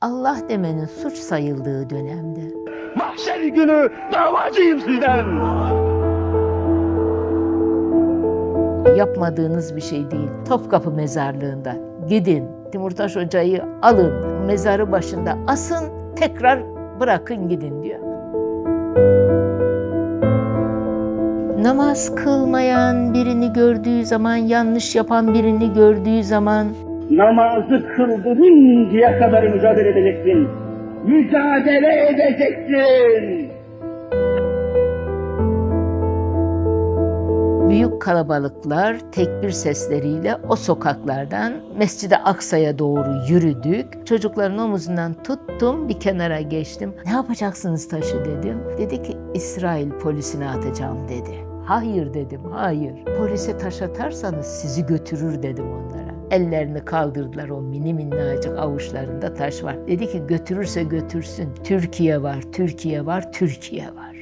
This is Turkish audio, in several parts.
Allah demenin suç sayıldığı dönemde. Mahşer günü davacıyım sizden. Yapmadığınız bir şey değil. Topkapı mezarlığında gidin, Timurtaş Hoca'yı alın, mezarı başında asın, tekrar bırakın gidin diyor. Namaz kılmayan birini gördüğü zaman, yanlış yapan birini gördüğü zaman Namazı kıldırıncaya kadar mücadele edeceksin. Mücadele edeceksin. büyük kalabalıklar tekbir sesleriyle o sokaklardan Mescid-i Aksa'ya doğru yürüdük. Çocukların omuzundan tuttum, bir kenara geçtim. Ne yapacaksınız taşı dedim. Dedi ki İsrail polisine atacağım dedi. Hayır dedim, hayır. Polise taş atarsanız sizi götürür dedim onlara. Ellerini kaldırdılar, o mini minnacık avuçlarında taş var. Dedi ki götürürse götürsün. Türkiye var, Türkiye var, Türkiye var.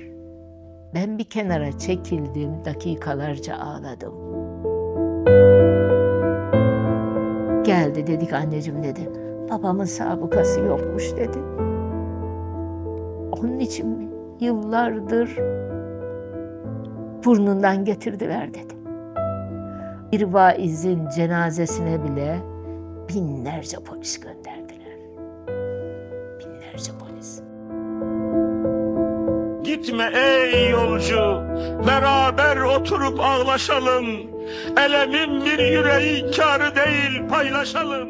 Ben bir kenara çekildim, dakikalarca ağladım. Geldi dedik anneciğim dedi. Babamın sabıkası yokmuş dedi. Onun için mi? Yıllardır burnundan getirdiler dedi. Bir vaizin cenazesine bile binlerce polis gönderdiler. Binlerce polis. Gitme ey yolcu, beraber oturup ağlaşalım. Elemin bir yüreği kârı değil, paylaşalım.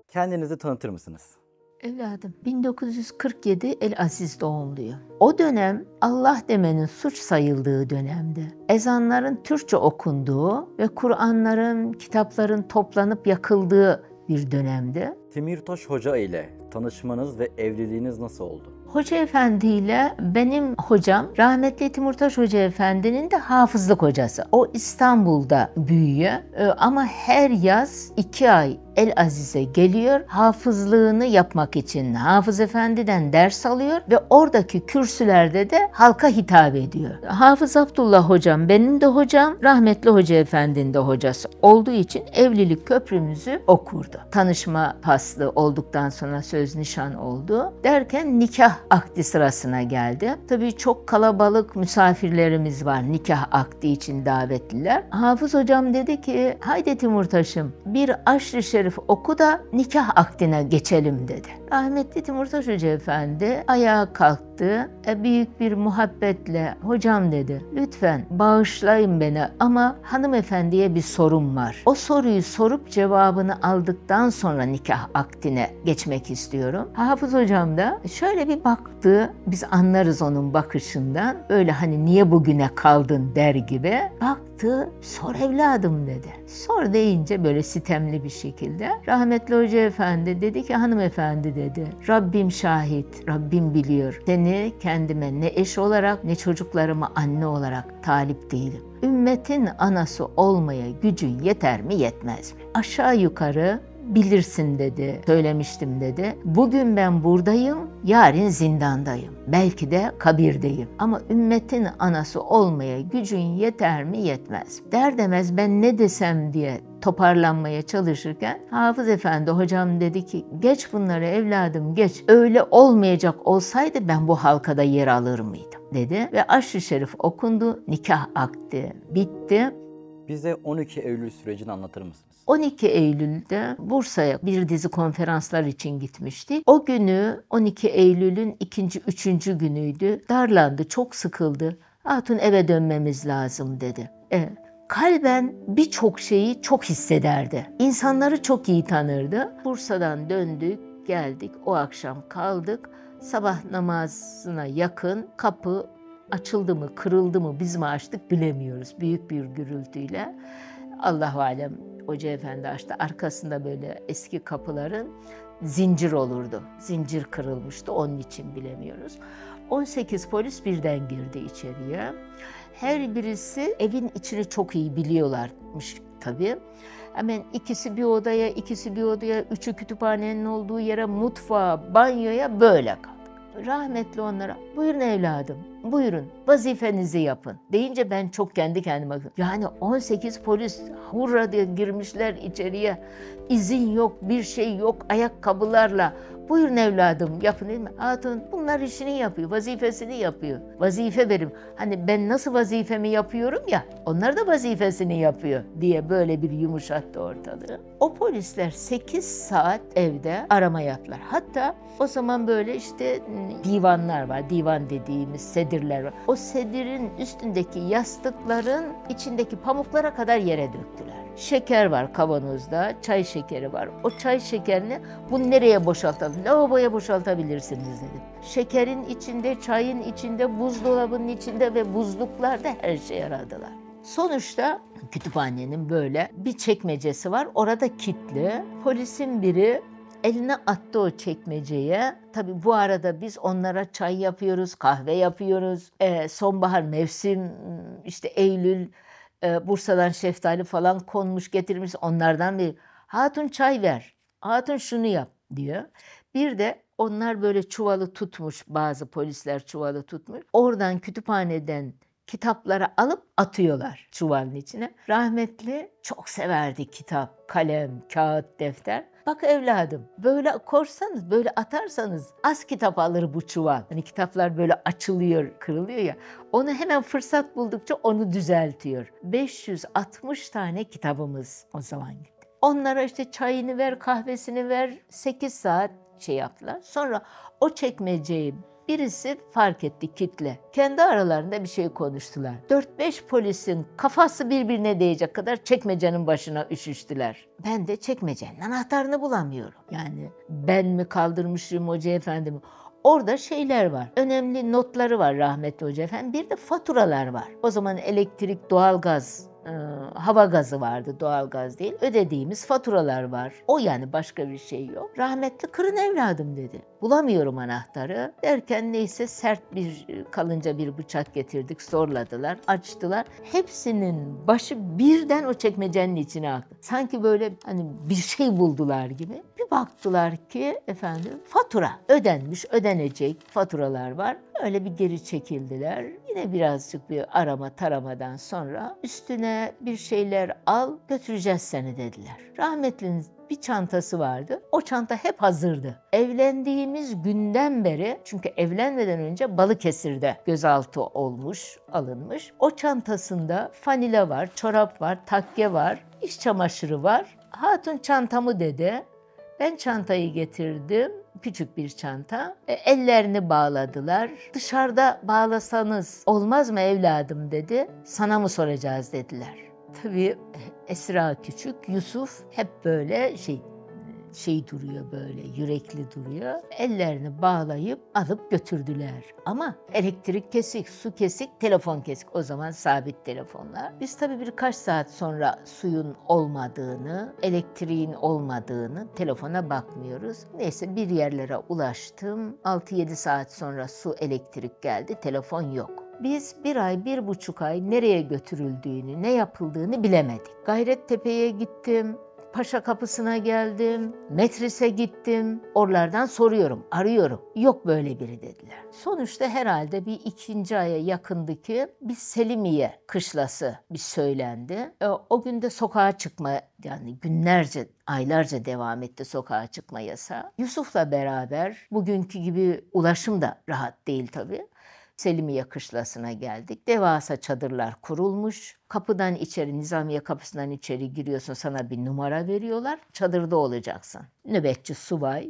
Kendinizi tanıtır mısınız? Evladım, 1947 El-Aziz doğumluyum. O dönem Allah demenin suç sayıldığı dönemde. Ezanların Türkçe okunduğu ve Kur'anların, kitapların toplanıp yakıldığı bir dönemde. Timurtaş Hoca ile tanışmanız ve evliliğiniz nasıl oldu? Hoca Efendi ile benim hocam, rahmetli Timurtaş Hoca Efendi'nin de hafızlık hocası. O İstanbul'da büyüyor ama her yaz 2 ay El-Aziz'e geliyor, hafızlığını yapmak için Hafız Efendi'den ders alıyor ve oradaki kürsülerde de halka hitap ediyor. Hafız Abdullah hocam benim de hocam, rahmetli Hoca Efendi'nin de hocası olduğu için evlilik köprümüzü o kurdu. Tanışma faslı olduktan sonra söz nişan oldu. Derken nikah akdi sırasına geldi. Tabii çok kalabalık misafirlerimiz var nikah akdi için davetliler. Hafız hocam dedi ki haydi Timurtaş'ım bir aşr-ı şerif oku da nikah akdine geçelim dedi. Rahmetli Timurtaş Hoca Efendi ayağa kalktı. Büyük bir muhabbetle hocam dedi lütfen bağışlayın beni ama hanımefendiye bir sorum var. O soruyu sorup cevabını aldıktan sonra nikah akdine geçmek istiyorum. Hafız hocam da şöyle bir baktı. Biz anlarız onun bakışından. Öyle hani niye bugüne kaldın der gibi. Baktı, sor evladım dedi. Sor deyince böyle sitemli bir şekilde. Rahmetli Hoca Efendi dedi ki hanımefendi dedi. Rabbim şahit, Rabbim biliyor. Seni kendime ne eş olarak ne çocuklarıma anne olarak talip değilim. Ümmetin anası olmaya gücün yeter mi yetmez mi? Aşağı yukarı bilirsin dedi, söylemiştim dedi. Bugün ben buradayım, yarın zindandayım. Belki de kabirdeyim. Ama ümmetin anası olmaya gücün yeter mi yetmez mi? Der demez ben ne desem diye toparlanmaya çalışırken Hafız Efendi hocam dedi ki geç bunları evladım geç. Öyle olmayacak olsaydı ben bu halkada yer alır mıydım dedi. Ve aşr-ı şerif okundu, nikah akdi bitti. Bize 12 Eylül sürecini anlatır mısınız? 12 Eylül'de Bursa'ya bir dizi konferanslar için gitmiştik. O günü 12 Eylül'ün 2. 3. günüydü. Darlandı, çok sıkıldı. Hatun eve dönmemiz lazım dedi. Kalben birçok şeyi çok hissederdi. İnsanları çok iyi tanırdı. Bursa'dan döndük, geldik. O akşam kaldık. Sabah namazına yakın kapı açıldı mı, kırıldı mı, biz mi açtık bilemiyoruz. Büyük bir gürültüyle. Allahu alem Hoca Efendi açtı. Arkasında böyle eski kapıların zincir olurdu. Zincir kırılmıştı, onun için bilemiyoruz. 18 polis birden girdi içeriye. Her birisi evin içini çok iyi biliyorlarmış tabii. Hemen ikisi bir odaya, ikisi bir odaya, üçü kütüphanenin olduğu yere, mutfağa, banyoya böyle kaldık. Rahmetli onlara, buyurun evladım, buyurun vazifenizi yapın deyince ben çok kendi kendime bakıyorum. Yani 18 polis hurra diye girmişler içeriye. İzin yok, bir şey yok, ayakkabılarla. Buyurun evladım yapın değil mi? Hatun bunlar işini yapıyor, vazifesini yapıyor. Vazife verim. Hani ben nasıl vazifemi yapıyorum ya, onlar da vazifesini yapıyor diye böyle bir yumuşattı ortalığı. O polisler 8 saat evde arama yaptılar. Hatta o zaman böyle işte divanlar var, divan dediğimiz sedirler var. O sedirin üstündeki yastıkların içindeki pamuklara kadar yere döktüler. Şeker var kavanozda, çay şekeri var. O çay şekerini bunu nereye boşaltalım? Lavaboya boşaltabilirsiniz dedim. Şekerin içinde, çayın içinde, buzdolabının içinde ve buzluklarda her şeyi aradılar. Sonuçta kütüphanenin böyle bir çekmecesi var. Orada kilitli. Polisin biri eline attı o çekmeceye. Tabii bu arada biz onlara çay yapıyoruz, kahve yapıyoruz. Sonbahar mevsim, işte Eylül, Bursa'dan şeftali falan konmuş getirmiş, onlardan bir hatun çay ver, hatun şunu yap diyor. Bir de onlar böyle çuvalı tutmuş, bazı polisler çuvalı tutmuş. Oradan kütüphaneden kitapları alıp atıyorlar çuvalın içine. Rahmetli çok severdi kitap, kalem, kağıt, defter. Bak evladım böyle korsanız, böyle atarsanız az kitap alır bu çuval. Hani kitaplar böyle açılıyor, kırılıyor ya. Onu hemen fırsat buldukça onu düzeltiyor. 560 tane kitabımız o zaman gitti. Onlara işte çayını ver, kahvesini ver, 8 saat şey yaptılar. Sonra o çekmeceyi birisi fark etti, kitle. Kendi aralarında bir şey konuştular. 4-5 polisin kafası birbirine değecek kadar çekmecenin başına üşüştüler. Ben de çekmecenin anahtarını bulamıyorum. Yani ben mi kaldırmışım hoca efendimi? Orada şeyler var. Önemli notları var rahmetli hoca efendi. Bir de faturalar var. O zaman elektrik, doğalgaz, hava gazı vardı, doğalgaz değil. Ödediğimiz faturalar var. O yani başka bir şey yok. Rahmetli kırın evladım dedi. Bulamıyorum anahtarı. Derken neyse sert bir kalınca bir bıçak getirdik. Zorladılar, açtılar. Hepsinin başı birden o çekmecenin içine aktı. Sanki böyle hani bir şey buldular gibi. Bir baktılar ki efendim fatura ödenmiş, ödenecek faturalar var. Öyle bir geri çekildiler. Yine birazcık bir arama taramadan sonra üstüne bir şeyler al götüreceğiz seni dediler. Rahmetlinin bir çantası vardı. O çanta hep hazırdı. Evlendiğimiz günden beri, çünkü evlenmeden önce Balıkesir'de gözaltı olmuş, alınmış. O çantasında fanila var, çorap var, takke var, iç çamaşırı var. Hatun çantamı dedi. Ben çantayı getirdim. Küçük bir çanta. Ellerini bağladılar. Dışarıda bağlasanız olmaz mı evladım dedi. Sana mı soracağız dediler. Tabii Esra küçük, Yusuf hep böyle şey duruyor böyle, yürekli duruyor. Ellerini bağlayıp alıp götürdüler. Ama elektrik kesik, su kesik, telefon kesik. O zaman sabit telefonlar. Biz tabii birkaç saat sonra suyun olmadığını, elektriğin olmadığını, telefona bakmıyoruz. Neyse bir yerlere ulaştım. 6-7 saat sonra su, elektrik geldi, telefon yok. Biz 1 ay, 1,5 ay nereye götürüldüğünü, ne yapıldığını bilemedik. Gayrettepe'ye gittim. Paşa Kapısı'na geldim, Metris'e gittim. Oralardan soruyorum, arıyorum. Yok böyle biri dediler. Sonuçta herhalde bir 2. aya yakındı ki bir Selimiye kışlası bir söylendi. O gün de sokağa çıkma, yani günlerce, aylarca devam etti sokağa çıkma yasağı. Yusuf'la beraber, bugünkü gibi ulaşım da rahat değil tabii. Selimiye kışlasına geldik. Devasa çadırlar kurulmuş. Kapıdan içeri, Nizamiye kapısından içeri giriyorsun, sana bir numara veriyorlar. Çadırda olacaksın. Nöbetçi subay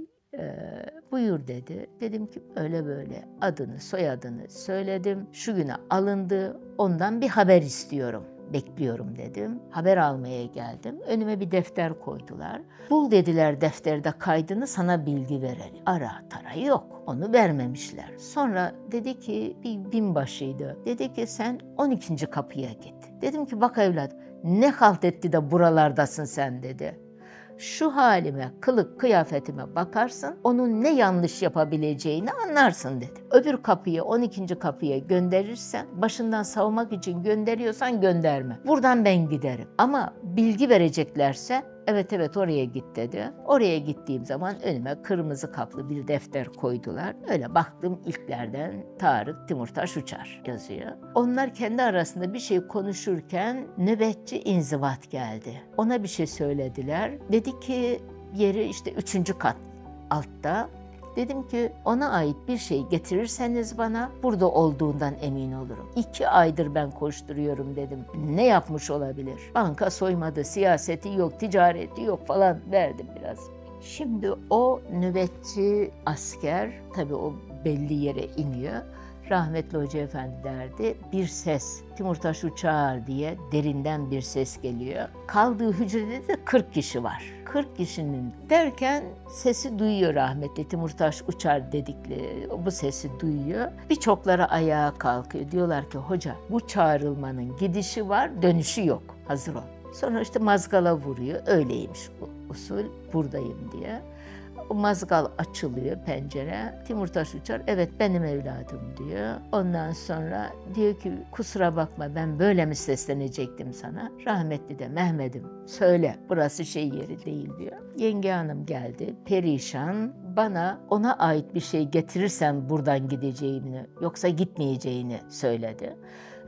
buyur dedi. Dedim ki öyle böyle adını, soyadını söyledim. Şu güne alındı, ondan bir haber istiyorum. Bekliyorum dedim. Haber almaya geldim. Önüme bir defter koydular. Bul dediler defterde kaydını, sana bilgi verelim. Ara tara yok. Onu vermemişler. Sonra dedi ki bir binbaşıydı. Dedi ki sen 12. kapıya git. Dedim ki bak evlat ne halt etti de buralardasın sen dedi. Şu halime, kılık kıyafetime bakarsın, onun ne yanlış yapabileceğini anlarsın dedi. Öbür kapıya, 12. kapıya gönderirsen, başından savmak için gönderiyorsan gönderme. Buradan ben giderim. Ama bilgi vereceklerse Evet evet oraya git dedi. Oraya gittiğim zaman önüme kırmızı kaplı bir defter koydular. Öyle baktım ilklerden Tarık Timurtaş Uçar yazıyor. Onlar kendi arasında bir şey konuşurken nöbetçi inzivat geldi. Ona bir şey söylediler. Dedi ki yeri işte 3. kat altta. Dedim ki ona ait bir şey getirirseniz bana burada olduğundan emin olurum. 2 aydır ben koşturuyorum dedim. Ne yapmış olabilir? Banka soymadı, siyaseti yok, ticareti yok falan verdim biraz. Şimdi o nöbetçi asker tabii o belli yere iniyor. Rahmetli Hoca Efendi derdi, bir ses, Timurtaş Uçar diye derinden bir ses geliyor. Kaldığı hücrede de 40 kişi var. 40 kişinin derken sesi duyuyor rahmetli Timurtaş Uçar dedikleri, bu sesi duyuyor. Birçokları ayağa kalkıyor. Diyorlar ki hoca bu çağrılmanın gidişi var, dönüşü yok, hazır ol. Sonra işte mazgala vuruyor, öyleymiş bu usul, buradayım diye. O mazgal açılıyor, pencere. Timurtaş Uçar, evet benim evladım diyor. Ondan sonra diyor ki kusura bakma ben böyle mi seslenecektim sana? Rahmetli de Mehmet'im söyle burası şey yeri değil diyor. Yenge hanım geldi perişan, bana ona ait bir şey getirirsen buradan gideceğini yoksa gitmeyeceğini söyledi.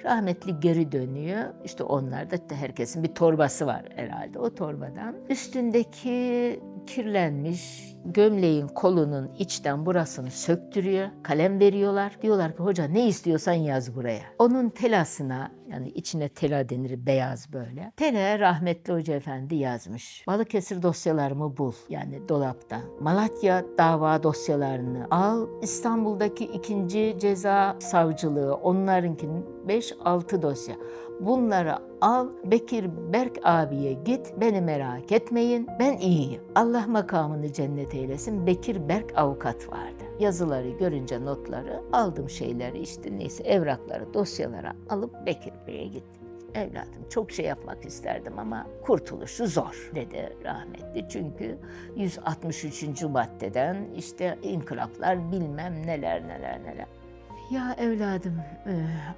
Rahmetli geri dönüyor. İşte onlarda herkesin bir torbası var herhalde. O torbadan üstündeki kirlenmiş gömleğin kolunun içten burasını söktürüyor. Kalem veriyorlar. Diyorlar ki hoca ne istiyorsan yaz buraya. Onun telasına, yani içine tela denir, beyaz böyle. Telaya rahmetli Hoca Efendi yazmış. Balıkesir dosyalarımı bul, yani dolapta. Malatya dava dosyalarını al. İstanbul'daki 2. Ceza Savcılığı, onlarınkinin 5-6 dosya. Bunları al, Bekir Berk abiye git, beni merak etmeyin, ben iyiyim. Allah makamını cennet eylesin, Bekir Berk avukat vardı. Yazıları görünce notları, aldım şeyleri işte neyse evrakları, dosyaları alıp Bekir Bey'e gittim. Evladım çok şey yapmak isterdim ama kurtuluşu zor dedi rahmetli. Çünkü 163. maddeden işte inkılaplar bilmem neler. Ya evladım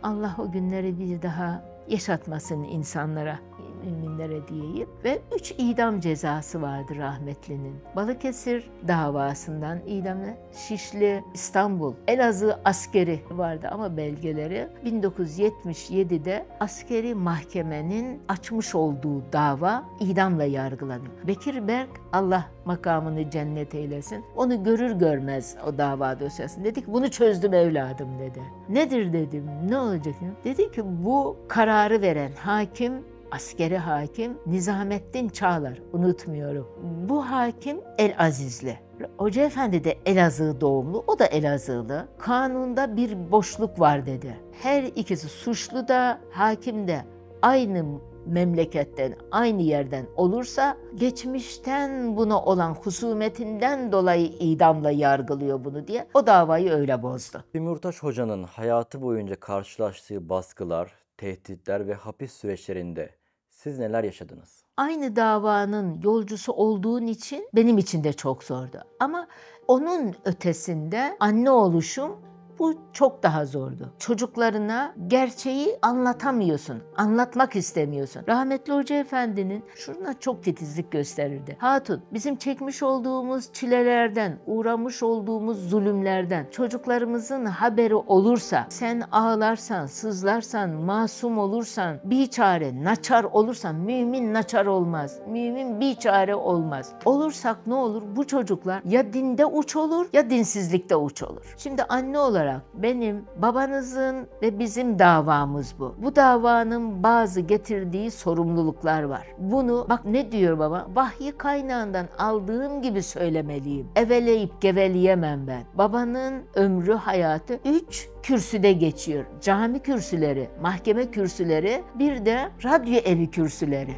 Allah o günleri bir daha yaşatmasın insanlara, müminlere diyeyim. Ve 3 idam cezası vardı rahmetlinin. Balıkesir davasından idamı, Şişli, İstanbul, Elazığ askeri vardı ama belgeleri 1977'de askeri mahkemenin açmış olduğu dava idamla yargılanıyor. Bekir Berk, Allah makamını cennet eylesin, onu görür görmez o dava dosyasını dedik bunu çözdüm evladım dedi. Nedir dedim, ne olacak? Dedi ki bu kararı veren hakim, askeri hakim Nizamettin Çağlar, unutmuyorum. Bu hakim Elazizli. Hoca Efendi de Elazığ doğumlu, o da Elazığlı. Kanunda bir boşluk var dedi. Her ikisi suçlu da hakim de aynı memleketten, aynı yerden olursa geçmişten buna olan husumetinden dolayı idamla yargılıyor bunu diye o davayı öyle bozdu. Timurtaş Hoca'nın hayatı boyunca karşılaştığı baskılar, tehditler ve hapis süreçlerinde siz neler yaşadınız? Aynı davanın yolcusu olduğun için benim için de çok zordu. Ama onun ötesinde anne oluşum bu çok daha zordu. Çocuklarına gerçeği anlatamıyorsun, anlatmak istemiyorsun. Rahmetli Hoca Efendi'nin şuna çok titizlik gösterirdi. Hatun, bizim çekmiş olduğumuz çilelerden, uğramış olduğumuz zulümlerden çocuklarımızın haberi olursa, sen ağlarsan, sızlarsan, masum olursan, biçare, naçar olursan, mümin naçar olmaz, mümin biçare olmaz. Olursak ne olur? Bu çocuklar ya dinde uç olur ya dinsizlikte uç olur. Şimdi anne olarak benim, babanızın ve bizim davamız bu. Bu davanın bazı getirdiği sorumluluklar var. Bunu bak ne diyor baba? Vahyi kaynağından aldığım gibi söylemeliyim. Eveleyip geveleyemem ben. Babanın ömrü, hayatı 3 kürsüde geçiyor. Cami kürsüleri, mahkeme kürsüleri, bir de radyo evi kürsüleri.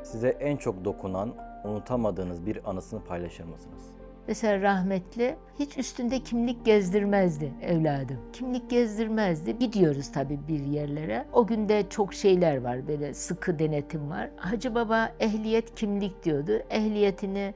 Size en çok dokunan, unutamadığınız bir anısını paylaşır mısınız? Mesela rahmetli hiç üstünde kimlik gezdirmezdi evladım. Kimlik gezdirmezdi. Gidiyoruz tabii bir yerlere. O günde çok şeyler var, böyle sıkı denetim var. Hacı Baba ehliyet kimlik diyordu. Ehliyetini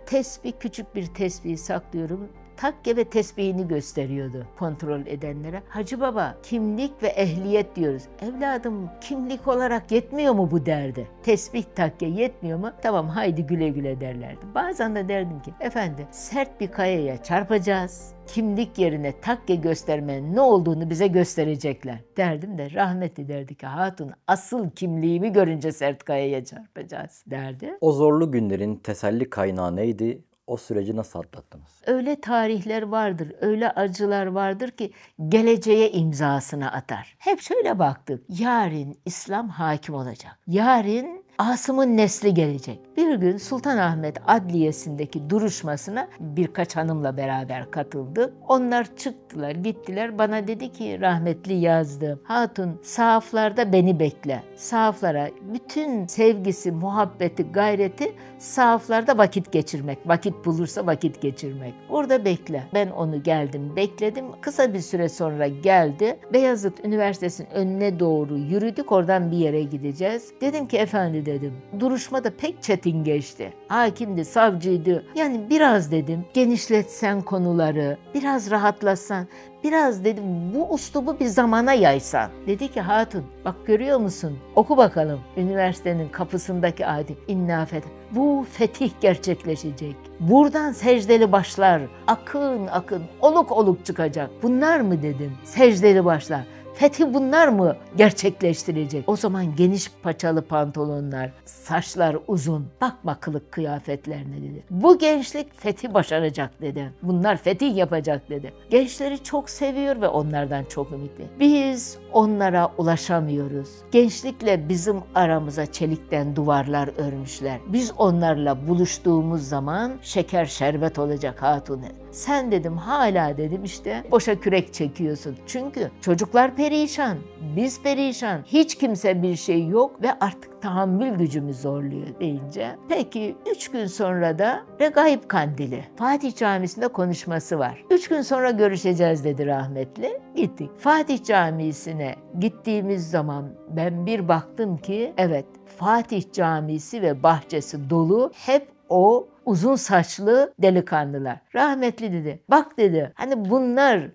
küçük bir tesbih saklıyorum. takke ve tesbihini gösteriyordu kontrol edenlere. Hacı baba, kimlik ve ehliyet diyoruz. Evladım, kimlik olarak yetmiyor mu bu derdi? Tesbih, takke yetmiyor mu? Tamam, haydi güle güle derlerdi. Bazen de derdim ki, efendi sert bir kayaya çarpacağız. Kimlik yerine takke göstermenin ne olduğunu bize gösterecekler derdim de rahmetli derdi ki, hatun asıl kimliğimi görünce sert kayaya çarpacağız derdi. O zorlu günlerin teselli kaynağı neydi? O süreci nasıl atlattınız? Öyle tarihler vardır, öyle acılar vardır ki geleceğe imzasını atar. Hep şöyle baktık, yarın İslam hakim olacak. Yarın Asım'ın nesli gelecek. Bir gün Sultanahmet Adliyesi'ndeki duruşmasına birkaç hanımla beraber katıldık. Onlar çıktılar, gittiler. Bana dedi ki rahmetli yazdı. Hatun, sahaflarda beni bekle. Sahaflara bütün sevgisi, muhabbeti, gayreti sahaflarda vakit geçirmek. Vakit bulursa vakit geçirmek. Orada bekle. Ben onu geldim, bekledim. Kısa bir süre sonra geldi. Beyazıt Üniversitesi'nin önüne doğru yürüdük. Oradan bir yere gideceğiz. Dedim ki efendi dedim. Duruşma da pek çetin geçti. Hakimdi, savcıydı. Yani biraz dedim genişletsen konuları, biraz rahatlasan, biraz dedim bu uslubu bir zamana yaysan. Dedi ki hatun bak görüyor musun? Oku bakalım. Üniversitenin kapısındaki adim. İnna fetih. Bu fetih gerçekleşecek. Buradan secdeli başlar. Akın akın, oluk oluk çıkacak. Bunlar mı dedim? Secdeli başlar. Fetih bunlar mı gerçekleştirecek? O zaman geniş paçalı pantolonlar, saçlar uzun, bakma kılık kıyafetlerine dedi. Bu gençlik fetih başaracak dedi. Bunlar fetih yapacak dedi. Gençleri çok seviyor ve onlardan çok ümitli. Biz onlara ulaşamıyoruz. Gençlikle bizim aramıza çelikten duvarlar örmüşler. Biz onlarla buluştuğumuz zaman şeker şerbet olacak hatun. Sen dedim hala dedim işte boşa kürek çekiyorsun. Çünkü çocuklar perişan, biz perişan, hiç kimse bir şey yok ve artık tahammül gücümüz zorluyor deyince. Peki 3 gün sonra da Regaib Kandili. Fatih Camisi'nde konuşması var. 3 gün sonra görüşeceğiz dedi rahmetli. Gittik. Fatih Camisi'ne gittiğimiz zaman ben bir baktım ki evet Fatih Camisi ve bahçesi dolu hep o uzun saçlı delikanlılar. Rahmetli dedi. Bak dedi. Hani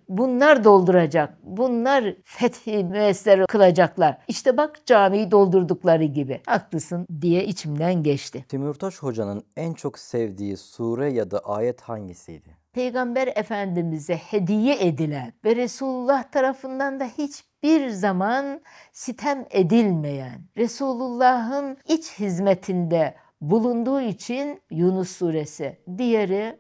bunlar dolduracak. Bunlar fethi müessere kılacaklar. İşte bak camiyi doldurdukları gibi. Haklısın diye içimden geçti. Timurtaş Hoca'nın en çok sevdiği sure ya da ayet hangisiydi? Peygamber Efendimiz'e hediye edilen ve Resulullah tarafından da hiçbir zaman sitem edilmeyen, Resulullah'ın iç hizmetinde bulunduğu için Yunus suresi, diğeri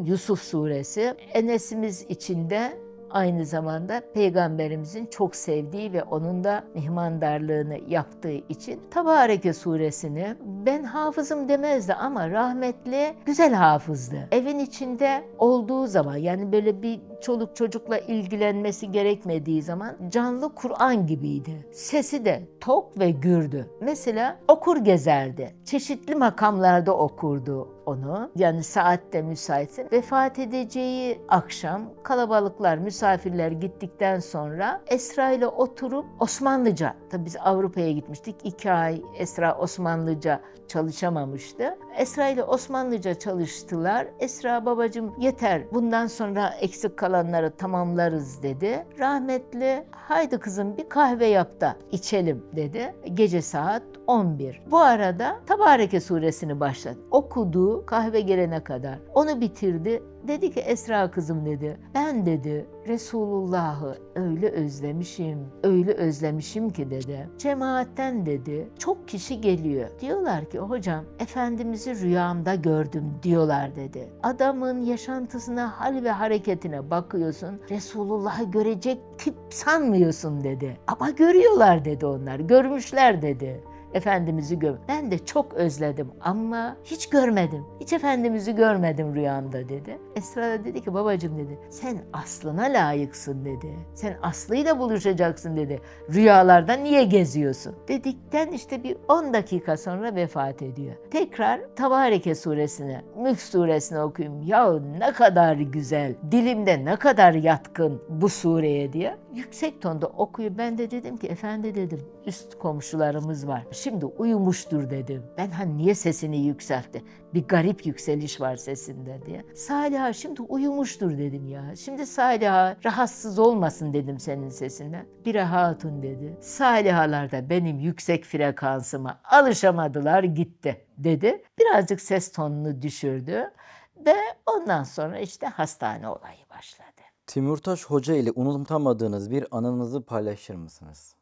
Yusuf suresi. Enes'imiz için de aynı zamanda Peygamberimizin çok sevdiği ve onun da mihmandarlığını yaptığı için Tebareke suresini ben hafızım demezdi ama rahmetli güzel hafızdı. Evin içinde olduğu zaman yani böyle bir çoluk çocukla ilgilenmesi gerekmediği zaman canlı Kur'an gibiydi. Sesi de tok ve gürdü. Mesela okur gezerdi. Çeşitli makamlarda okurdu onu. Yani saatte müsaitsin. Vefat edeceği akşam kalabalıklar, misafirler gittikten sonra Esra ile oturup Osmanlıca, tabii biz Avrupa'ya gitmiştik. 2 ay Esra Osmanlıca çalışamamıştı. Esra ile Osmanlıca çalıştılar. Esra babacığım yeter bundan sonra eksik kalanları tamamlarız dedi. Rahmetli haydi kızım bir kahve yap da içelim dedi. Gece saat 11. Bu arada Tebareke suresini başladı. Okudu kahve gelene kadar. Onu bitirdi. Dedi ki Esra kızım dedi. Ben dedi Resulullah'ı öyle özlemişim ki dedi. Cemaatten dedi çok kişi geliyor. Diyorlar ki hocam Efendimiz'i rüyamda gördüm diyorlar dedi. Adamın yaşantısına, hal ve hareketine bakıyorsun. Resulullah'ı görecek tip sanmıyorsun dedi. Ama görüyorlar dedi onlar. Görmüşler dedi. Efendimiz'i ben de çok özledim ama hiç görmedim. Hiç Efendimiz'i görmedim rüyamda dedi. Esra da dedi ki babacığım dedi sen aslına layıksın dedi. Sen aslıyla buluşacaksın dedi. Rüyalarda niye geziyorsun? Dedikten işte bir 10 dakika sonra vefat ediyor. Tekrar Tebareke suresine, Mülk suresine okuyayım. Ya ne kadar güzel, dilimde ne kadar yatkın bu sureye diye. yüksek tonda okuyor. Ben de dedim ki efendi dedim üst komşularımız var. Şimdi uyumuştur dedim. Ben hani niye sesini yükseltti? Bir garip yükseliş var sesinde diye. Saliha şimdi uyumuştur dedim ya. Şimdi Saliha rahatsız olmasın dedim senin sesinden. Bir hatun dedi. Salihalar da benim yüksek frekansıma alışamadılar gitti dedi. Birazcık ses tonunu düşürdü. Ve ondan sonra işte hastane olayı başladı. Timurtaş Hoca ile unutamadığınız bir anınızı paylaşır mısınız?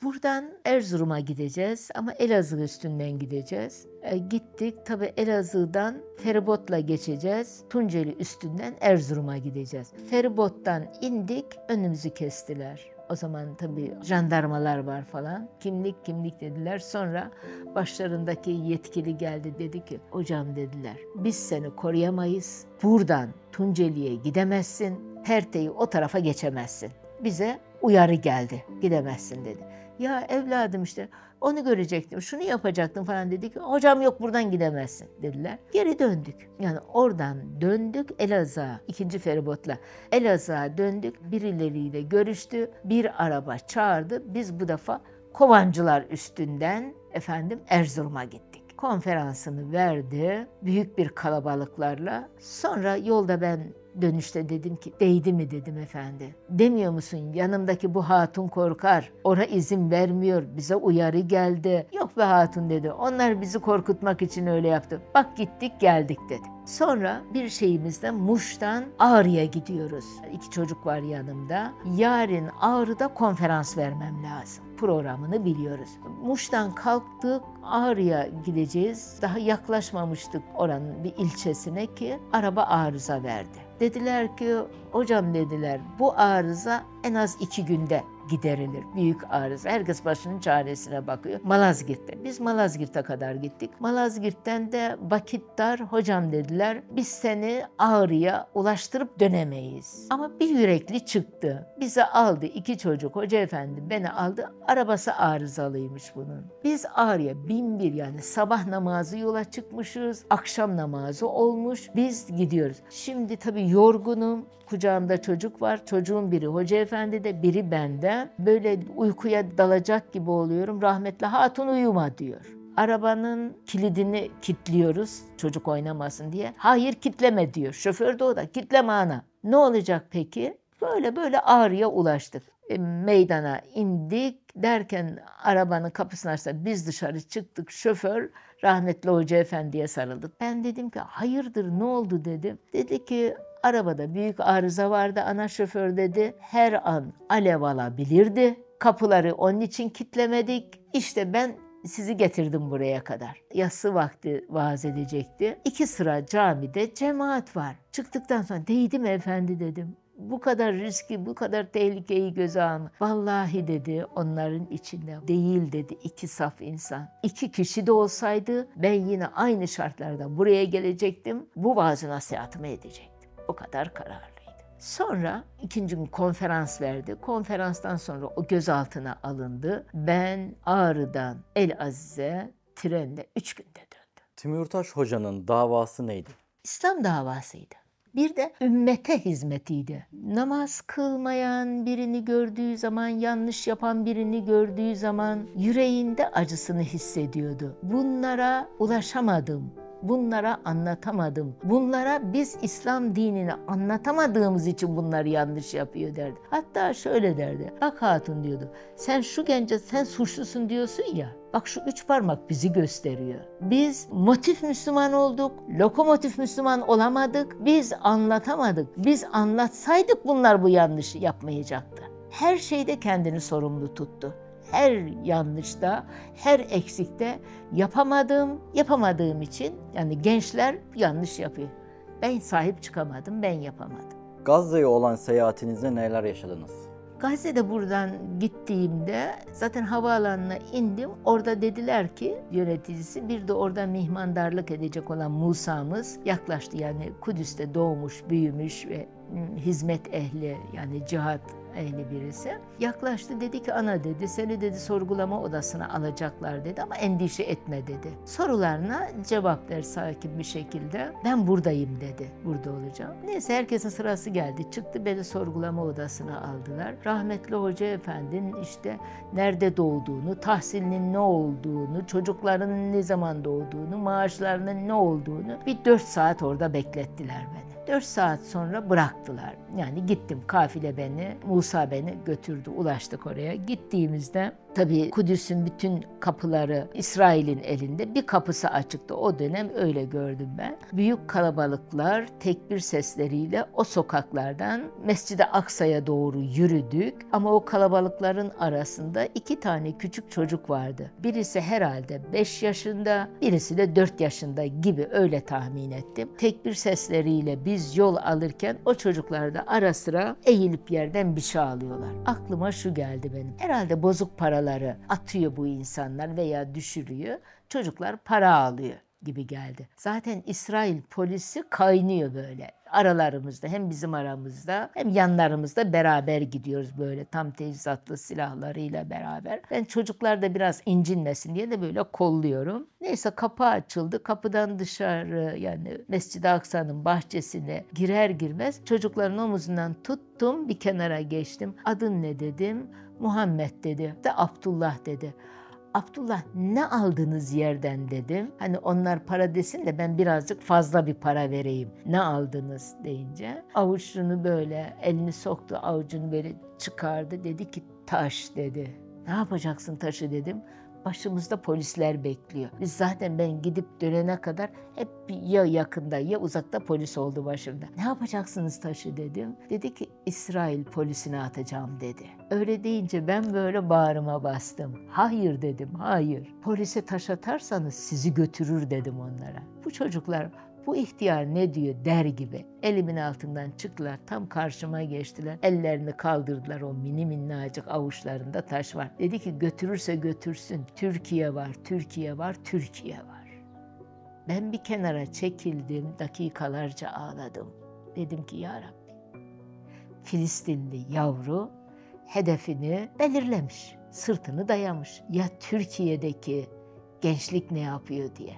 Buradan Erzurum'a gideceğiz ama Elazığ üstünden gideceğiz. Gittik tabii Elazığ'dan feribotla geçeceğiz. Tunceli üstünden Erzurum'a gideceğiz. Feribottan indik, önümüzü kestiler. O zaman tabii jandarmalar var falan. Kimlik dediler. Sonra başlarındaki yetkili geldi dedi ki hocam dediler biz seni koruyamayız. Buradan Tunceli'ye gidemezsin. Perte'yi o tarafa geçemezsin. Bize uyarı geldi. Gidemezsin dedi. Ya evladım işte onu görecektim, şunu yapacaktım falan dedi ki hocam yok buradan gidemezsin dediler. Geri döndük. Yani oradan döndük Elazığ'a, 2. feribotla Elazığ'a döndük. Birileriyle görüştü. Bir araba çağırdı. Biz bu defa Kovancılar üstünden Erzurum'a gittik. Konferansını verdi büyük bir kalabalıklarla. Sonra yolda ben dönüşte dedim ki değdi mi dedim efendi. Demiyor musun yanımdaki bu hatun korkar. Ona izin vermiyor. Bize uyarı geldi. Yok be hatun dedi. Onlar bizi korkutmak için öyle yaptı. Bak gittik geldik dedi. Sonra bir şeyimizden Muş'tan Ağrı'ya gidiyoruz. 2 çocuk var yanımda. Yarın Ağrı'da konferans vermem lazım. Programını biliyoruz. Muş'tan kalktık, Ağrı'ya gideceğiz. Daha yaklaşmamıştık oranın bir ilçesine ki araba arıza verdi. Dediler ki hocam dediler bu arıza en az 2 günde giderilir. Büyük arıza. Herkes başının çaresine bakıyor. Malazgirt'te. Biz Malazgirt'e kadar gittik. Malazgirt'ten de vakit dar. Hocam dediler biz seni Ağrı'ya ulaştırıp dönemeyiz. Ama bir yürekli çıktı. Bizi aldı 2 çocuk. Hoca efendi beni aldı. Arabası arızalıymış bunun. Biz Ağrı'ya 1001 yani sabah namazı yola çıkmışız. Akşam namazı olmuş. Biz gidiyoruz. Şimdi tabii yorgunum. Kucağımda çocuk var. Çocuğun biri Hoca efendi de biri bende. Böyle uykuya dalacak gibi oluyorum. Rahmetli hatun uyuma diyor. Arabanın kilidini kilitliyoruz çocuk oynamasın diye. Hayır kitleme diyor. Şoför de o da kitleme ana. Ne olacak peki? Böyle Ağrı'ya ulaştık. Meydana indik derken arabanın kapısını açtı. Biz dışarı çıktık. Şoför rahmetli Hoca efendiye sarıldı. Ben dedim ki hayırdır ne oldu dedim. Dedi ki arabada büyük arıza vardı. Ana şoför dedi her an alev alabilirdi. Kapıları onun için kilitlemedik. İşte ben sizi getirdim buraya kadar. Yatsı vakti vaaz edecekti. 2 sıra camide cemaat var. Çıktıktan sonra değdi mi efendi dedim. Bu kadar riski, bu kadar tehlikeyi göze alma. Vallahi dedi onların içinde değil dedi 2 saf insan. 2 kişi de olsaydı ben yine aynı şartlarda buraya gelecektim. Bu vaaz nasihatımı edecektim. O kadar kararlıydı. Sonra 2. gün konferans verdi. Konferanstan sonra o gözaltına alındı. Ben Ağrı'dan Elaziz'e trenle 3 günde döndüm. Timurtaş Hoca'nın davası neydi? İslam davasıydı. Bir de ümmete hizmetiydi. Namaz kılmayan birini gördüğü zaman, yanlış yapan birini gördüğü zaman yüreğinde acısını hissediyordu. Bunlara ulaşamadım. Bunlara anlatamadım. Bunlara biz İslam dinini anlatamadığımız için bunları yanlış yapıyor derdi. Hatta şöyle derdi. Bak hatun diyordu. Sen şu gence sen suçlusun diyorsun ya. Bak şu 3 parmak bizi gösteriyor. Biz motif Müslüman olduk. Lokomotif Müslüman olamadık. Biz anlatamadık. Biz anlatsaydık bunlar bu yanlışı yapmayacaktı. Her şeyde kendini sorumlu tuttu. Her yanlışta, her eksikte yapamadığım için yani gençler yanlış yapıyor. Ben sahip çıkamadım, ben yapamadım. Gazze'ye olan seyahatinizde neler yaşadınız? Gazze'de buradan gittiğimde zaten havaalanına indim. Orada dediler ki yöneticisi bir de orada mihmandarlık edecek olan Musa'mız yaklaştı. Yani Kudüs'te doğmuş, büyümüş ve hizmet ehli yani cihat ehli birisi. Yaklaştı, dedi ki ana dedi, seni dedi sorgulama odasına alacaklar dedi ama endişe etme dedi. Sorularına cevap ver sakin bir şekilde. Ben buradayım dedi. Burada olacağım. Neyse herkesin sırası geldi. Çıktı, beni sorgulama odasına aldılar. Rahmetli Hoca Efendi'nin işte nerede doğduğunu, tahsilinin ne olduğunu, çocuklarının ne zaman doğduğunu, maaşlarının ne olduğunu bir 4 saat orada beklettiler beni. 4 saat sonra bıraktılar. Yani gittim, kafile beni, Musa beni götürdü, ulaştık oraya. Gittiğimizde tabii Kudüs'ün bütün kapıları İsrail'in elinde, bir kapısı açıktı. O dönem öyle gördüm ben. Büyük kalabalıklar tekbir sesleriyle o sokaklardan Mescid-i Aksa'ya doğru yürüdük. Ama o kalabalıkların arasında 2 tane küçük çocuk vardı. Birisi herhalde 5 yaşında, birisi de 4 yaşında gibi, öyle tahmin ettim. Tekbir sesleriyle biz yol alırken o çocuklar da ara sıra eğilip yerden bir şey alıyorlar. Aklıma şu geldi benim. Herhalde bozuk paraları atıyor bu insanlar veya düşürüyor. Çocuklar para alıyor gibi geldi. Zaten İsrail polisi kaynıyor böyle. Aralarımızda, hem bizim aramızda hem yanlarımızda beraber gidiyoruz böyle tam teçhizatlı silahlarıyla beraber. Ben çocuklar da biraz incinmesin diye de böyle kolluyorum. Neyse kapı açıldı. Kapıdan dışarı, yani Mescid-i Aksa'nın bahçesine girer girmez çocukların omuzundan tuttum, bir kenara geçtim. Adın ne dedim? Muhammed dedi. De Abdullah dedi. Abdullah, ne aldınız yerden dedim. Hani onlar para desin de ben birazcık fazla bir para vereyim. Ne aldınız deyince avuçunu böyle elini soktu, avucunu böyle çıkardı. Dedi ki taş dedi. Ne yapacaksın taşı dedim. Başımızda polisler bekliyor. Biz zaten ben gidip dönene kadar hep ya yakında ya uzakta polis oldu başımda. Ne yapacaksınız taşı dedim. Dedi ki İsrail polisine atacağım dedi. Öyle deyince ben böyle bağrıma bastım. Hayır dedim, hayır. Polise taş atarsanız sizi götürür dedim onlara. Bu çocuklar bu ihtiyar ne diyor der gibi elimin altından çıktılar, tam karşıma geçtiler. Ellerini kaldırdılar, o mini minnacık avuçlarında taş var. Dedi ki götürürse götürsün. Türkiye var, Türkiye var, Türkiye var. Ben bir kenara çekildim, dakikalarca ağladım. Dedim ki ya Rabbi, Filistinli yavru hedefini belirlemiş, sırtını dayamış. Ya Türkiye'deki gençlik ne yapıyor diye.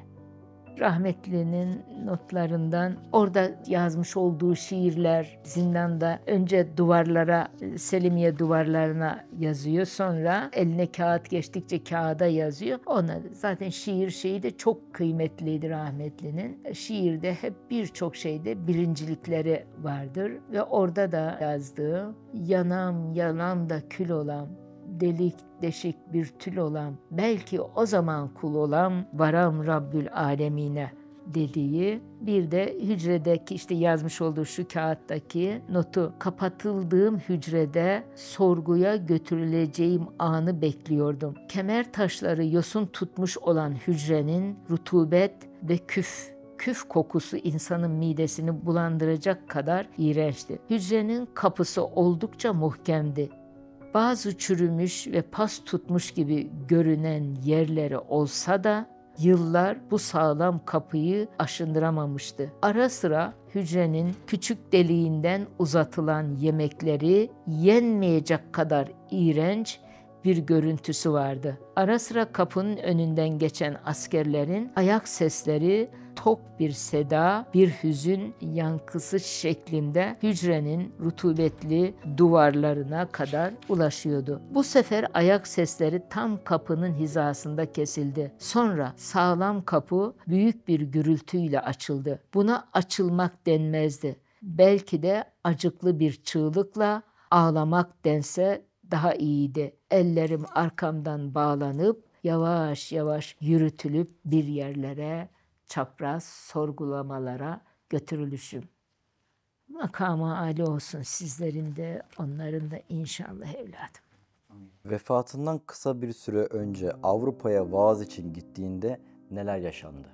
Rahmetlinin notlarından orada yazmış olduğu şiirler zindanda önce duvarlara, Selimiye duvarlarına yazıyor. Sonra eline kağıt geçtikçe kağıda yazıyor. Ona zaten şiir şeyi de çok kıymetliydi rahmetlinin. Şiirde hep birçok şeyde birincilikleri vardır ve orada da yazdığı yanam yanam da kül olam, delik deşik bir tül olam, belki o zaman kul olam, varam Rabbül Alemine dediği, bir de hücredeki işte yazmış olduğu şu kağıttaki notu, kapatıldığım hücrede sorguya götürüleceğim anı bekliyordum. Kemer taşları yosun tutmuş olan hücrenin rutubet ve küf kokusu insanın midesini bulandıracak kadar iğrençti. Hücrenin kapısı oldukça muhkemdi. Bazı çürümüş ve pas tutmuş gibi görünen yerleri olsa da yıllar bu sağlam kapıyı aşındıramamıştı. Ara sıra hücrenin küçük deliğinden uzatılan yemekleri yenmeyecek kadar iğrenç bir görüntüsü vardı. Ara sıra kapının önünden geçen askerlerin ayak sesleri tok bir seda, bir hüzün yankısı şeklinde hücrenin rutubetli duvarlarına kadar ulaşıyordu. Bu sefer ayak sesleri tam kapının hizasında kesildi. Sonra sağlam kapı büyük bir gürültüyle açıldı. Buna açılmak denmezdi. Belki de acıklı bir çığlıkla ağlamak dense daha iyiydi. Ellerim arkamdan bağlanıp yavaş yavaş yürütülüp bir yerlere, çapraz sorgulamalara götürülüşüm. Makamı âli olsun sizlerin de onların da inşallah evladım. Vefatından kısa bir süre önce Avrupa'ya vaaz için gittiğinde neler yaşandı?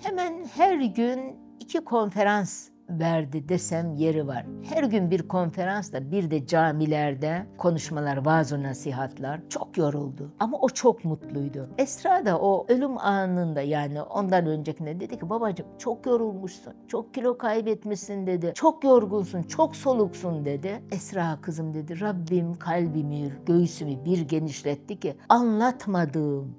Hemen her gün 2 konferans verdi desem yeri var. Her gün bir konferansta, bir de camilerde konuşmalar, vaaz-ı nasihatler. Çok yoruldu ama o çok mutluydu. Esra da o ölüm anında, yani ondan öncekinde dedi ki babacığım çok yorulmuşsun, çok kilo kaybetmişsin dedi. Çok yorgunsun, çok soluksun dedi. Esra kızım dedi, Rabbim kalbimi, göğsümü bir genişletti ki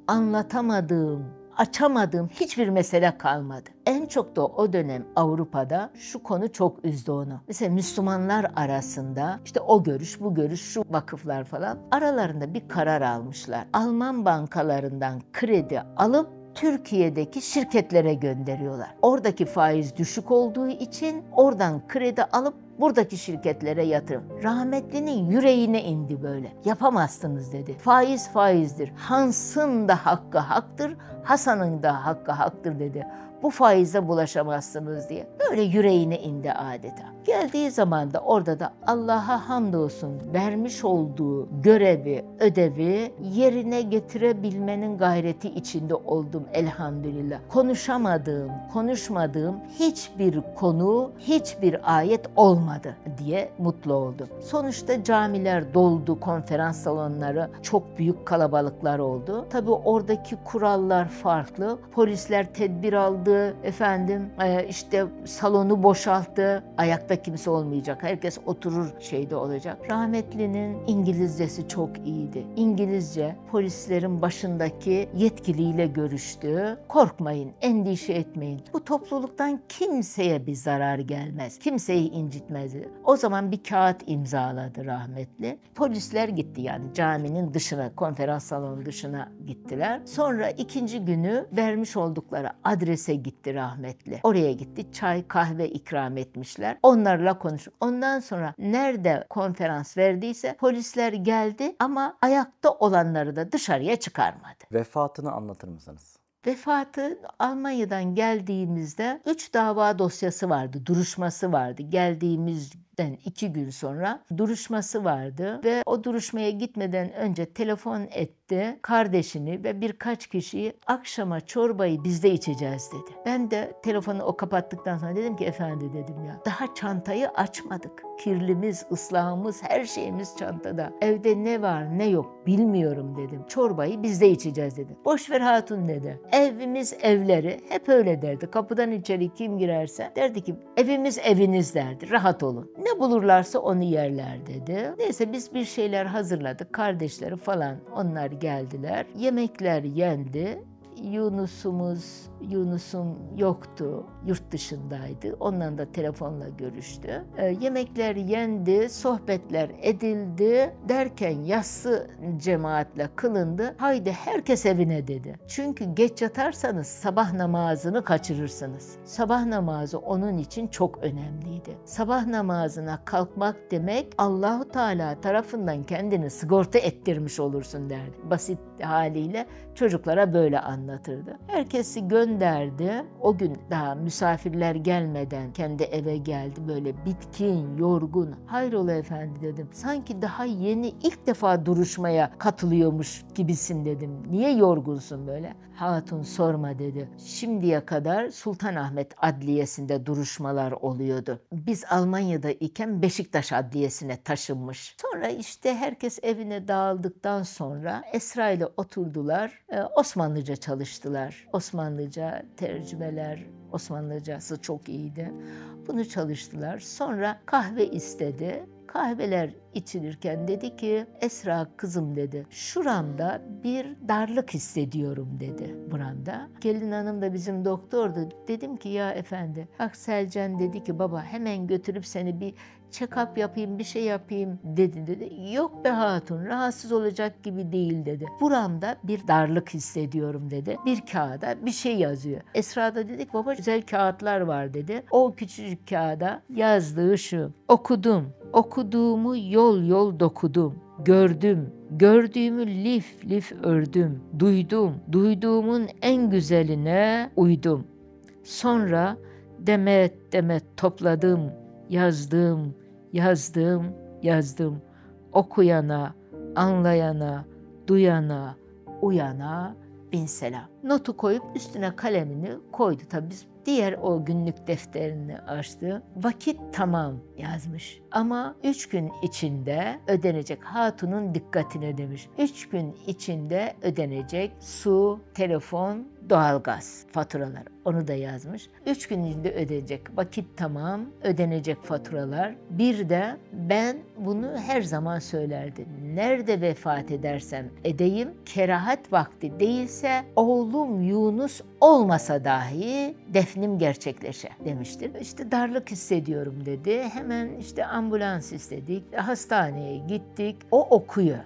anlatamadığım, açamadığım hiçbir mesele kalmadı. En çok da o dönem Avrupa'da şu konu çok üzdü onu. Mesela Müslümanlar arasında işte o görüş, bu görüş, şu vakıflar falan aralarında bir karar almışlar. Alman bankalarından kredi alıp Türkiye'deki şirketlere gönderiyorlar. Oradaki faiz düşük olduğu için oradan kredi alıp buradaki şirketlere yatırım. Rahmetlinin yüreğine indi böyle. Yapamazsınız dedi. Faiz faizdir. Hans'ın da hakkı haktır, Hasan'ın da hakkı haktır dedi. Bu faize bulaşamazsınız diye. Böyle yüreğine indi adeta. Geldiği zaman da orada da Allah'a hamdolsun vermiş olduğu görevi, ödevi yerine getirebilmenin gayreti içinde oldum elhamdülillah. Konuşmadığım hiçbir konu, hiçbir ayet olmadı diye mutlu oldum. Sonuçta camiler doldu, konferans salonları, çok büyük kalabalıklar oldu. Tabii oradaki kurallar farklı. Polisler tedbir aldı. İşte salonu boşalttı. Ayakta kimse olmayacak. Herkes oturur şeyde olacak. Rahmetlinin İngilizcesi çok iyiydi. İngilizce polislerin başındaki yetkiliyle görüştü. Korkmayın, endişe etmeyin. Bu topluluktan kimseye bir zarar gelmez. Kimseyi incitmez. O zaman bir kağıt imzaladı rahmetli. Polisler gitti, yani caminin dışına, konferans salonu dışına gittiler. Sonra ikinci günü vermiş oldukları adrese gitti rahmetli. Oraya gitti, çay, kahve ikram etmişler. Onlarla konuşup ondan sonra nerede konferans verdiyse polisler geldi ama ayakta olanları da dışarıya çıkarmadı. Vefatını anlatır mısınız? Vefatı Almanya'dan geldiğimizde 3 dava dosyası vardı, duruşması vardı. Geldiğimizden 2 gün sonra duruşması vardı ve o duruşmaya gitmeden önce telefon etti kardeşini ve birkaç kişiyi, akşama çorbayı bizde içeceğiz dedi. Ben de telefonu o kapattıktan sonra dedim ki efendi dedim ya, daha çantayı açmadık. Kirlimiz, ıslahımız, her şeyimiz çantada. Evde ne var ne yok bilmiyorum dedim. Çorbayı bizde içeceğiz dedi. Boş ver hatun dedi. Evimiz evleri hep öyle derdi. Kapıdan içeri kim girerse derdi ki evimiz eviniz derdi. Rahat olun. Ne bulurlarsa onu yerler dedi. Neyse biz bir şeyler hazırladık. Kardeşleri falan onlar geldiler. Yemekler yendi. Yunus'um yoktu, yurt dışındaydı. Onunla da telefonla görüştü. Yemekler yendi, sohbetler edildi. Derken yatsı cemaatle kılındı. Haydi herkes evine dedi. Çünkü geç yatarsanız sabah namazını kaçırırsınız. Sabah namazı onun için çok önemliydi. Sabah namazına kalkmak demek Allahu Teala tarafından kendini sigorta ettirmiş olursun derdi. Basit haliyle çocuklara böyle anlatırdı. Herkesi gönderdi. O gün daha misafirler gelmeden kendi eve geldi. Böyle bitkin, yorgun. Hayrola efendi dedim. Sanki daha yeni ilk defa duruşmaya katılıyormuş gibisin dedim. Niye yorgunsun böyle? Hatun sorma dedi. Şimdiye kadar Sultanahmet Adliyesi'nde duruşmalar oluyordu. Biz Almanya'da iken Beşiktaş Adliyesi'ne taşınmış. Sonra işte herkes evine dağıldıktan sonra Esra ile oturdular. Osmanlıca çalıştılar. Osmanlıca tercümeler, Osmanlıcası çok iyiydi. Bunu çalıştılar. Sonra kahve istedi. Kahveler içilirken dedi ki Esra kızım dedi, şuramda bir darlık hissediyorum dedi buramda. Gelin hanım da bizim doktordu. Dedim ki ya efendi, bak Selcan dedi ki baba hemen götürüp seni bir check-up yapayım, bir şey yapayım dedi. Yok be hatun, rahatsız olacak gibi değil dedi. Buramda bir darlık hissediyorum dedi. Bir kağıda bir şey yazıyor. Esra da dedik baba güzel kağıtlar var dedi. O küçücük kağıda yazdığı şu: okuduğumu yol yol dokudum. Gördüğümü lif lif ördüm. Duyduğumun en güzeline uydum. Sonra demet topladım. Yazdım. Okuyana, anlayana, duyana, uyana bin selam. Notu koyup üstüne kalemini koydu. Tabii biz Diğer o günlük defterini açtı. Vakit tamam yazmış. Ama 3 gün içinde ödenecek. Hatunun dikkatine demiş. 3 gün içinde ödenecek su, telefon, doğalgaz faturalar. Onu da yazmış. 3 gün içinde ödenecek. Vakit tamam, ödenecek faturalar. Bir de ben bunu her zaman söylerdim. Nerede vefat edersem edeyim, kerahat vakti değilse oğlum Yunus olmasa dahi defnim gerçekleşe demiştir. İşte darlık hissediyorum dedi. Hemen işte ambulans istedik. Hastaneye gittik. O okuyor.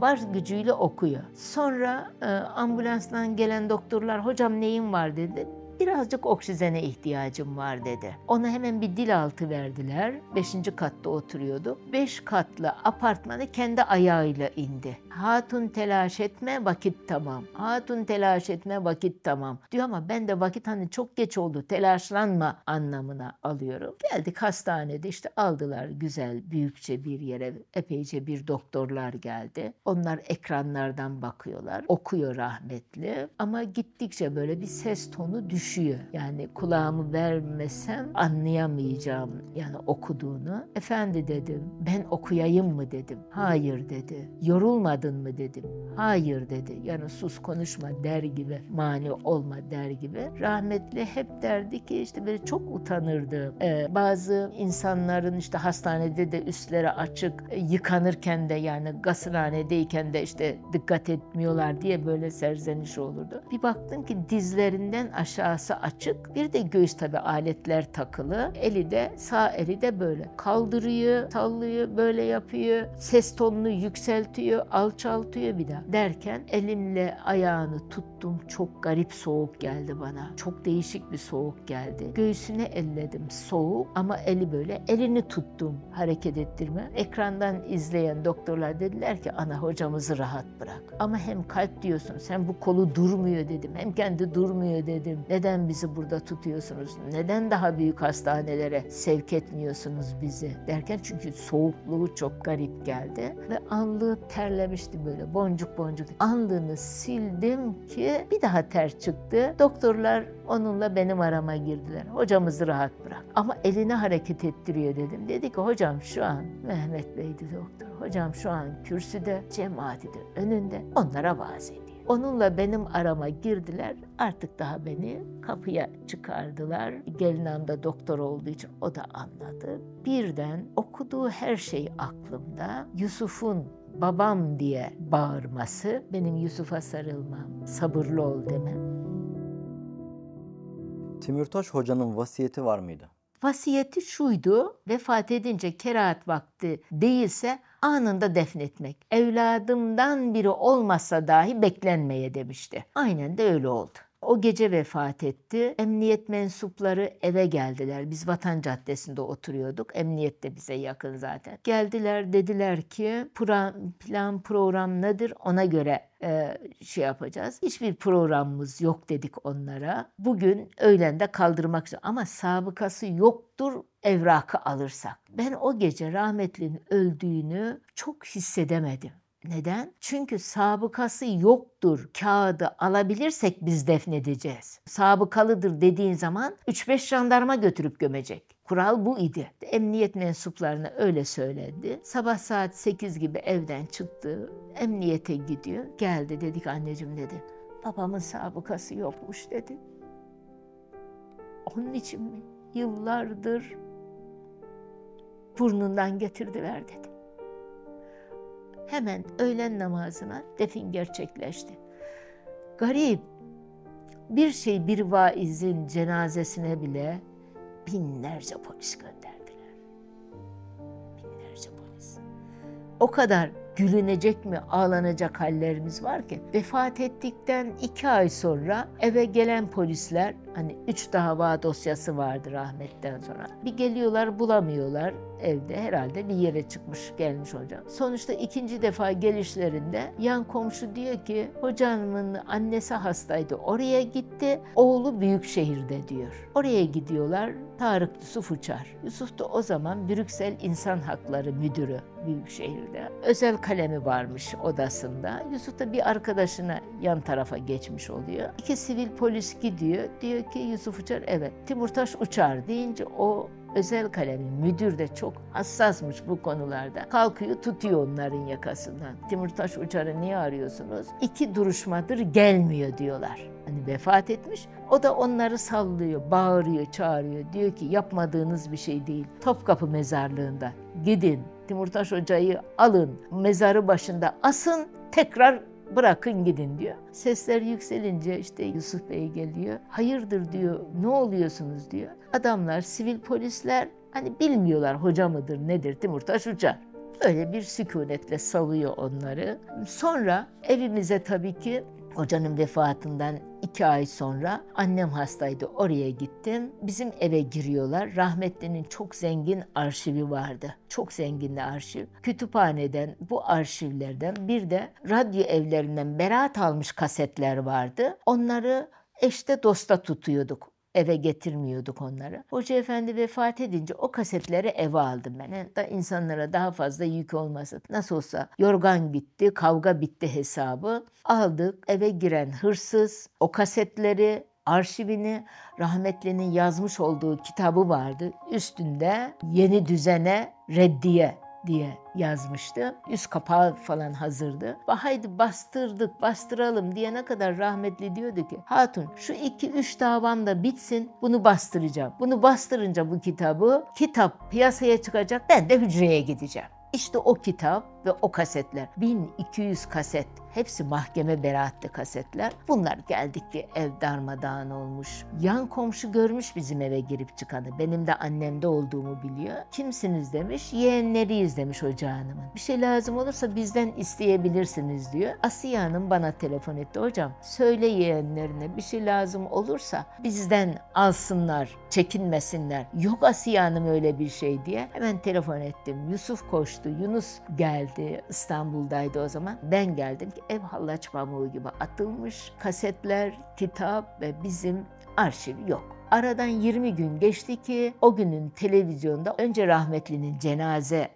Var gücüyle okuyor. Sonra ambulanstan gelen doktorlar hocam neyin var dedi. Birazcık oksijene ihtiyacım var dedi. Ona hemen bir dil altı verdiler. 5. katta oturuyordu. 5 katlı apartmanı kendi ayağıyla indi. Hatun telaş etme, vakit tamam. Hatun telaş etme, vakit tamam. Diyor ama ben de vakit hani çok geç oldu, telaşlanma anlamına alıyorum. Geldik hastanede işte aldılar güzel, büyükçe bir yere. Epeyce bir doktorlar geldi. Onlar ekranlardan bakıyorlar. Okuyor rahmetli. Ama gittikçe böyle bir ses tonu düşüyor. Yani kulağımı vermesem anlayamayacağım yani okuduğunu. Efendi dedim, ben okuyayım mı dedim. Hayır dedi. Yorulmadın mı dedim. Hayır dedi. Yani sus konuşma der gibi, mani olma der gibi. Rahmetli hep derdi ki işte böyle çok utanırdı. Bazı insanların işte hastanede de üstleri açık, yıkanırken de yani gazhanedeyken de işte dikkat etmiyorlar diye böyle serzeniş olurdu. Bir baktım ki dizlerinden aşağısı açık. Bir de göğüs tabii aletler takılı. Eli de sağ eli de böyle kaldırıyor, sallıyor, böyle yapıyor. Ses tonunu yükseltiyor, alçaltıyor bir daha. Derken elimle ayağını tuttum. Çok garip soğuk geldi bana. Çok değişik bir soğuk geldi. Göğsüne elledim. Soğuk ama eli böyle. Elini tuttum. Hareket ettirme. Ekrandan izleyen doktorlar dediler ki ana hocamızı rahat bırak. Ama hem kalp diyorsun. Sen bu kolu durmuyor dedim. Hem kendi durmuyor dedim. Neden bizi burada tutuyorsunuz? Neden daha büyük hastanelere sevk etmiyorsunuz bizi? Derken çünkü soğukluğu çok garip geldi. Ve anlığı terlemişti böyle boncuk boncuk. Anlığını sildim ki bir daha ter çıktı. Doktorlar onunla benim arama girdiler. Hocamızı rahat bırak. Ama elini hareket ettiriyor dedim. Dedi ki hocam şu an Mehmet Bey'di doktor. Hocam şu an kürsüde, cemaati de önünde. Onlara vaaz ediyor. Onunla benim arama girdiler. Artık daha beni kapıya çıkardılar. Gelin hanım da doktor olduğu için o da anladı. Birden okuduğu her şey aklımda. Yusuf'un babam diye bağırması, benim Yusuf'a sarılmam, sabırlı ol demem. Timurtaş Hoca'nın vasiyeti var mıydı? Vasiyeti şuydu, vefat edince kerahat vakti değilse anında defnetmek. Evladımdan biri olmasa dahi beklenmeye demişti. Aynen de öyle oldu. O gece vefat etti. Emniyet mensupları eve geldiler. Biz Vatan Caddesi'nde oturuyorduk. Emniyet de bize yakın zaten. Geldiler dediler ki plan program nedir ona göre şey yapacağız. Hiçbir programımız yok dedik onlara. Bugün öğlende kaldırmak için ama sabıkası yoktur evrakı alırsak. Ben o gece rahmetlinin öldüğünü çok hissedemedim. Neden? Çünkü sabıkası yoktur. Kağıdı alabilirsek biz defnedeceğiz. Sabıkalıdır dediğin zaman 3-5 jandarma götürüp gömecek. Kural bu idi. Emniyet mensuplarına öyle söylendi. Sabah saat 8 gibi evden çıktı. Emniyete gidiyor. Geldi dedik anneciğim dedi. Babamın sabıkası yokmuş dedi. Onun için mi? Yıllardır burnundan getirdiler dedi. Hemen öğlen namazına defin gerçekleşti. Garip, bir vaizin cenazesine bile binlerce polis gönderdiler. Binlerce polis. O kadar gülünecek mi, ağlanacak hallerimiz var ki. Vefat ettikten 2 ay sonra eve gelen polisler, hani 3 dava dosyası vardı rahmetten sonra. Bir geliyorlar bulamıyorlar. Evde herhalde bir yere çıkmış gelmiş hocam. Sonuçta 2. defa gelişlerinde yan komşu diyor ki hocamın annesi hastaydı oraya gitti. Oğlu Büyükşehir'de diyor. Oraya gidiyorlar. Tarık Yusuf Uçar. Yusuf da o zaman Brüksel İnsan Hakları Müdürü Büyükşehir'de. Özel kalemi varmış odasında. Yusuf da bir arkadaşına yan tarafa geçmiş oluyor. 2 sivil polis gidiyor. Diyor Diyor ki Yusuf Uçar, evet. Timurtaş Uçar deyince o özel kalemin müdür de çok hassasmış bu konularda. Kalkıyor, tutuyor onların yakasından. Timurtaş Uçar'ı niye arıyorsunuz? 2 duruşmadır gelmiyor diyorlar. Hani vefat etmiş. O da onları sallıyor, bağırıyor, çağırıyor. Diyor ki yapmadığınız bir şey değil. Topkapı mezarlığında gidin, Timurtaş Hoca'yı alın, mezarı başında asın, tekrar bırakın gidin diyor. Sesler yükselince işte Yusuf Bey geliyor. Hayırdır diyor, ne oluyorsunuz diyor. Adamlar, sivil polisler hani bilmiyorlar hoca mıdır nedir Timurtaş Uçar. Öyle bir sükunetle salıyor onları. Sonra evimize tabii ki hocanın vefatından 2 ay sonra annem hastaydı, oraya gittim. Bizim eve giriyorlar. Rahmetlinin çok zengin arşivi vardı. Çok zengin arşiv. Kütüphaneden, bu arşivlerden bir de radyo evlerinden beraat almış kasetler vardı. Onları eşte dosta tutuyorduk. Eve getirmiyorduk onları. Hoca efendi vefat edince o kasetleri eve aldım ben. Da insanlara daha fazla yük olmasın. Nasıl olsa yorgan bitti, kavga bitti hesabı. Aldık, eve giren hırsız o kasetleri, arşivini, rahmetlinin yazmış olduğu kitabı vardı. Üstünde yeni düzene reddiye diye yazmıştı. Üst kapağı falan hazırdı. Haydi bastıralım diyene kadar rahmetli diyordu ki, hatun şu 2-3 davam da bitsin, bunu bastıracağım. Bunu bastırınca bu kitap piyasaya çıkacak, ben de hücreye gideceğim. İşte o kitap ve o kasetler, 1200 kaset, hepsi mahkeme beraatli kasetler. Bunlar geldik ki ev darmadağın olmuş. Yan komşu görmüş bizim eve girip çıkanı. Benim de annemde olduğumu biliyor. Kimsiniz demiş, yeğenleriyiz demiş Hoca Hanım'ın. Bir şey lazım olursa bizden isteyebilirsiniz diyor. Asiye Hanım bana telefon etti, hocam söyle yeğenlerine bir şey lazım olursa bizden alsınlar, çekinmesinler. Yok Asiye Hanım öyle bir şey diye. Hemen telefon ettim. Yusuf koştu, Yunus geldi. İstanbul'daydı o zaman. Ben geldim ki ev hallaç pamuğu gibi atılmış. Kasetler, kitap ve bizim arşiv yok. Aradan 20 gün geçti ki o günün televizyonda önce rahmetlinin cenaze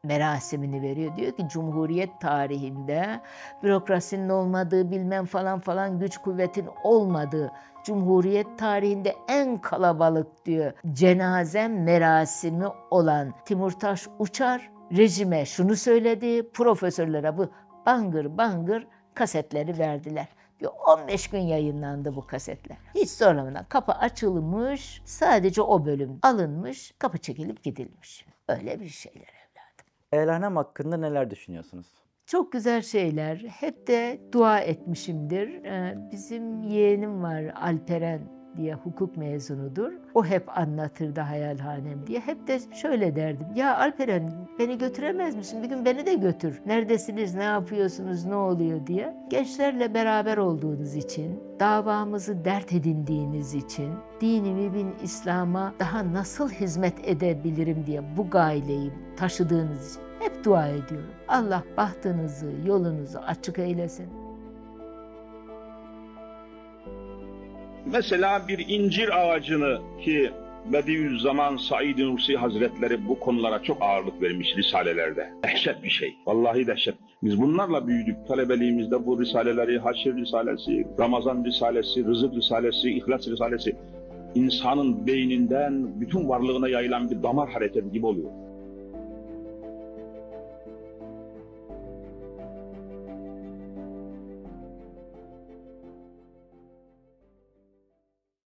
merasimini veriyor. Diyor ki Cumhuriyet tarihinde bürokrasinin olmadığı, bilmem falan güç kuvvetin olmadığı Cumhuriyet tarihinde en kalabalık diyor cenaze merasimi olan Timurtaş Uçar rejime şunu söyledi, profesörlere bu bangır kasetleri verdiler. 15 gün yayınlandı bu kasetler. Hiç zorlamadan kapı açılmış, sadece o bölüm alınmış, kapı çekilip gidilmiş. Öyle bir şeyler evladım. Elhanem hakkında neler düşünüyorsunuz? Çok güzel şeyler. Hep de dua etmişimdir. Bizim yeğenim var Alperen diye, hukuk mezunudur. O hep anlatırdı hayalhanem diye. Hep de şöyle derdim. Ya Alperen beni götüremez misin? Bir gün beni de götür. Neredesiniz, ne yapıyorsunuz, ne oluyor diye. Gençlerle beraber olduğunuz için, davamızı dert edindiğiniz için, dini mübin İslam'a daha nasıl hizmet edebilirim diye bu gaileyi taşıdığınız için hep dua ediyorum. Allah bahtınızı, yolunuzu açık eylesin. Mesela bir incir ağacını ki Bediüzzaman Said-i Nursi Hazretleri bu konulara çok ağırlık vermiş risalelerde. Dehşet bir şey. Vallahi dehşet. Biz bunlarla büyüdük. Talebeliğimizde bu risaleleri, Haşr Risalesi, Ramazan Risalesi, Rızık Risalesi, İhlas Risalesi insanın beyninden bütün varlığına yayılan bir damar hareketi gibi oluyor.